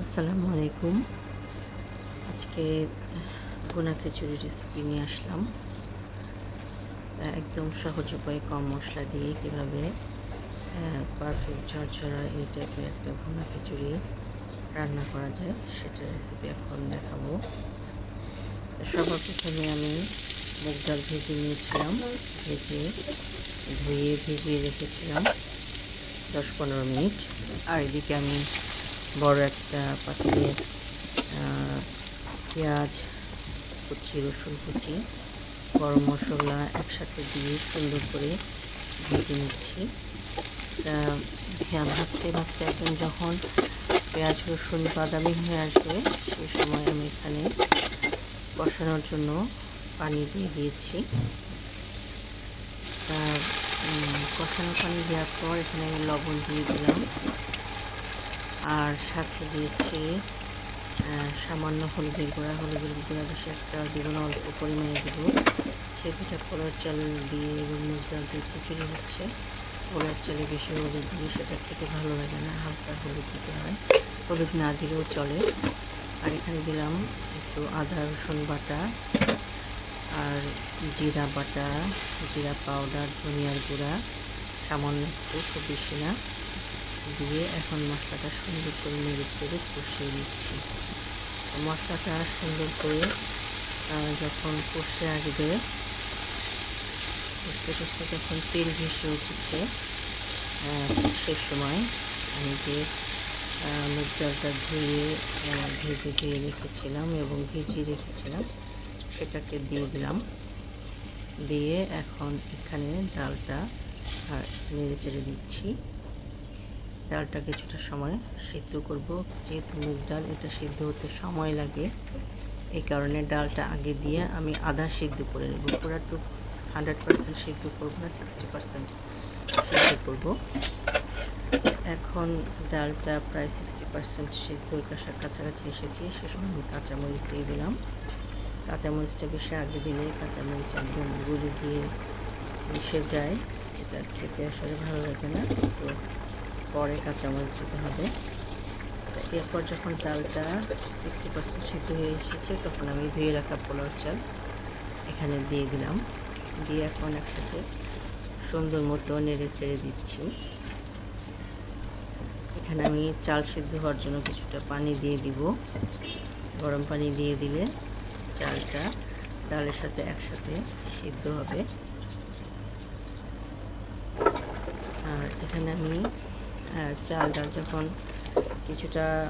আসসালামু আলাইকুম। আজকে ভুনা খিচুড়ি রেসিপি নিয়ে আসলাম। একদম সহজ উপায়ে কম মশলা দিয়ে কীভাবে পারফেক্ট ঝরঝরা এই টাইপের একটা ভুনা খিচুড়ি রান্না করা যায় সেটার রেসিপি এখন দেখাবো। সবার প্রথমে আমি মুগ ডাল ভেজে নিয়েছিলাম, ভিজিয়ে রেখেছিলাম 10-15 মিনিট। আর এদিকে আমি বড় একটা পাতিলে পেঁয়াজ কুচি, রসুন কুচি, গরম মশলা একসাথে দিয়ে সুন্দর করে ভেজে নিচ্ছি। ভাজতে ভাজতে একদম যখন পেঁয়াজ রসুন বাদামি হয়ে আসবে সেই সময় আমি এখানে কষানোর জন্য পানি দিয়ে দিয়েছি। কষানো পানি দেওয়ার পর এখানে আমি লবণ দিয়ে দিলাম, আর সাথে দিয়েছি সামান্য হলুদের গুঁড়া বেশি একটা দিব না, অল্প পরিমাণে দেবো। ছেলেটা পোলার চাল দিয়ে এবং মুগ ডাল দিয়ে খিচুড়ি হচ্ছে। পোলার চালে বেশি হলুদ দিয়ে সেটা খেতে ভালো লাগে না, হালকা হলুদ দিতে হয়, হলুদ না দিলেও চলে। আর এখানে দিলাম একটু আদা রসুন বাটা আর জিরা বাটা, জিরা পাউডার, ধনিয়ার গুঁড়া সামান্য একটু, খুব বেশি না, দিয়ে এখন মশলাটা সুন্দর করে নেড়ে চেড়ে কষিয়ে নিচ্ছি। মশলাটা সুন্দর করে যখন কষে আসবে, কষতে কষতে যখন তেল ভেসে উঠেছে সে সময় আমি যে মুগ ডালটা ধুয়ে রেখেছিলাম এবং ভিজিয়ে রেখেছিলাম সেটাকে দিয়ে দিলাম। দিয়ে এখন এখানে ডালটা নেড়ে চেড়ে দিচ্ছি। ডালটা কিছুটা সময় সিদ্ধ করব, যেহেতু মুগ ডাল এটা সিদ্ধ হতে সময় লাগে, এই কারণে ডালটা আগে দিয়ে আমি আধা সিদ্ধ করে নেব। পুরো 100% সিদ্ধ করব না, 60% সিদ্ধ করব। এখন ডালটা প্রায় 60% সিদ্ধ কাছাকাছি এসেছে, সে সময় আমি কাঁচামরিচ দিয়ে দিলাম। কাঁচামরিচটা বেশি আগে দিলে কাঁচামরিচ একদম গলে গিয়ে মিশে যায়, এটা খেতে আসলে ভালো লাগে না, তো পরে কাঁচামরিচ দিতে হবে। এরপর যখন ডালটা 60% সিদ্ধ হয়ে এসেছে তখন আমি ধুয়ে রাখা পোলাও চাল এখানে দিয়ে দিলাম। দিয়ে এখন একসাথে সুন্দর মতো নেড়ে চেড়ে দিচ্ছি। এখানে আমি চাল সিদ্ধ হওয়ার জন্য কিছুটা পানি দিয়ে দিব। গরম পানি দিয়ে দিলে চালটা ডালের সাথে একসাথে সিদ্ধ হবে। আর এখানে আমি চাল ডাল যখন কিছুটা